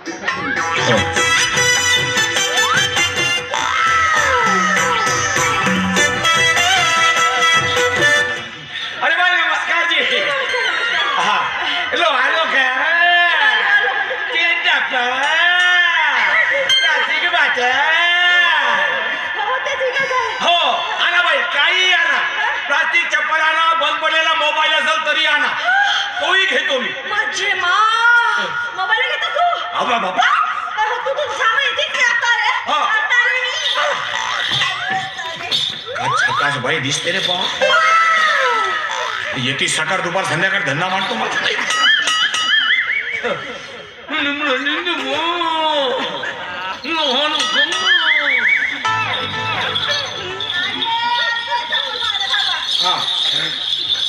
अरे बाई नमस्कार जी. हा हॅलो हॅलो काय हो आणा बाई काही आणा. प्लास्टिक चप्पल आणा, बंद पडलेला मोबाईल असेल तरी आणा, तोही घेतो मी. माझे मा मोबाईल घेतो तू. अबा बाबा तू तू सामान येते की आता रे? हा. आता रे मी. काय झकास बाई दिसते रे पा. येते सकाळ दुपार संध्याकाळ धंदा मांडतो माझा.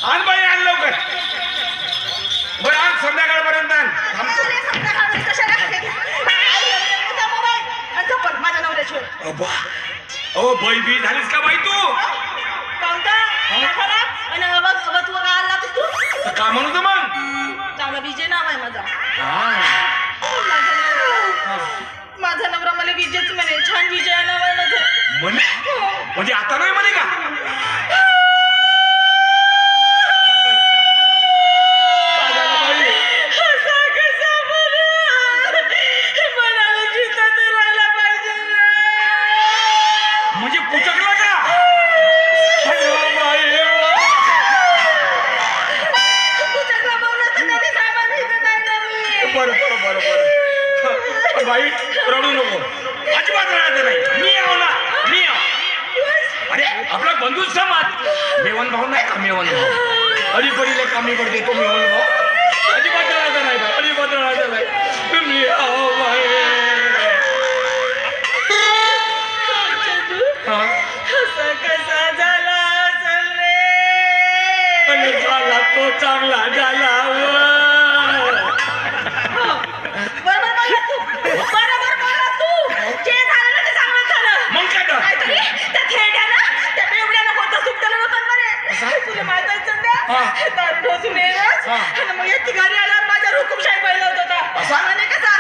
आण बाई आण लवकर. बरं आण संध्याकाळपर्यंत आण. थांबतो. अरे संध्याकाळी कशाला खाते? आता मोबाईल आणि चप्पल माझ्या नवऱ्याची. अबा ओ बाई बी झालीस का बाई तू? कोणता? खरा? आणि बघ तू आला तू. तर का म्हणतो मग? चांगला विजय नाव आहे माझा. हा. माझा नवरा मला विजयच म्हणे. छान विजय नाव आहे माझं. म्हणजे आता नाही म्हणे का? म्हणजे पुचकला का? बरं बरं बरं बरं. बाई रडू नको, अजिबात रडायचं नाही. मी आहो ना, मी आहो. अरे आपला बंधू समाज मेवन भाऊ नाही का? मेवन भाऊ अलीकडीले कामी करते तो मेवन भाऊ. अजिबात रडायचं नाही बाई, अजिबात रडायचं नाही. मी आहो बाई. कसा झाला आणि झाला तो चांगला झाला. मग काय तर? घरी आल्यावर माझ्या हुकुमशाही पहिला होता. असा? म्हणे कसा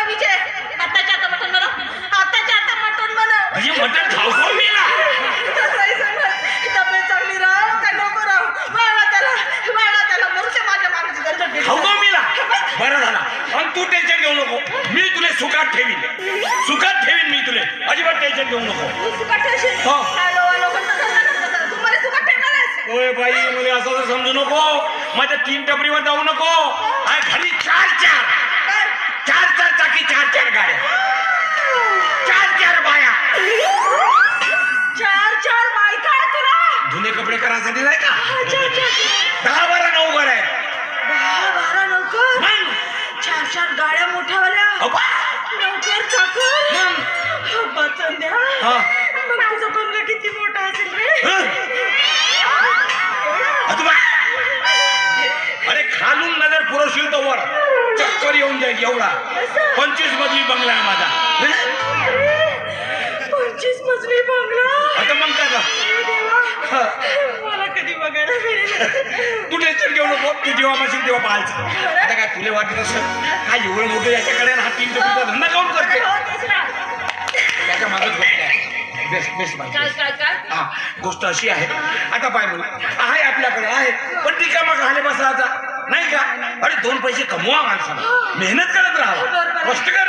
विजय आत्ताच्या आता मटण बनव, आत्ताच्या आता मटण बनव. म्हणजे मटण खाऊ खाऊ मी ना. तसंही सांगत तब्येत चांगली राह का नको राह, वाळा त्याला मरुच्या माझ्या मागची गरज खाऊ खाऊ मी ना. बरं झाला. आणि तू टेन्शन घेऊ नको, मी तुला सुखात ठेवीन. सुखात ठेवीन मी तुला, अजिबात टेन्शन घेऊ नको. तू सुखात ठेवशील. हो. हॅलो पण तू मला सुखात ठेवणार आहेस. ओय बाई मला असं तर समजू नको. माझ्या 3 टपरीवर जाऊ नको. आणि घरी 4 चाकी 4 गाड्या, 4 बाया. 4 बायका आहे तुला. जुने कपडे करायसाठी नाही का? अच्छा. 10-12 नोकर आहे. 10-12 नोकर. मग 4 गाड्या मोठ्यावाल्या. अबा. नोकर चाकर. मग बचंद्या. हा. मग तुझा बंगला किती मोठा असेल रे? अरे खालून नजर पुरवशील तर वर चक्कर येऊन जाईल एवढा. 25 मजली बंगला आहे माझा. 25 मजली बंगला. आता मग काय का? मला कधी बघायला मिळेल. तू टेन्शन घेऊ नको. तू जेव्हा माशील तेव्हा पाहायचं. आता काय तुला वाटत असं काय एवढं मोठं याच्याकडे हा 3 टपरीचा धंदा काऊन करते? त्याच्या मागच गोष्ट आहे. बेस्ट हा गोष्ट अशी आहे. आता पाय म्हणून आहे आपल्याकडे आहे, पण ती मग खाली बसायचा नाही का? अरे 2 पैसे कमवा माणसाला, मेहनत करत राहा, कष्ट कर.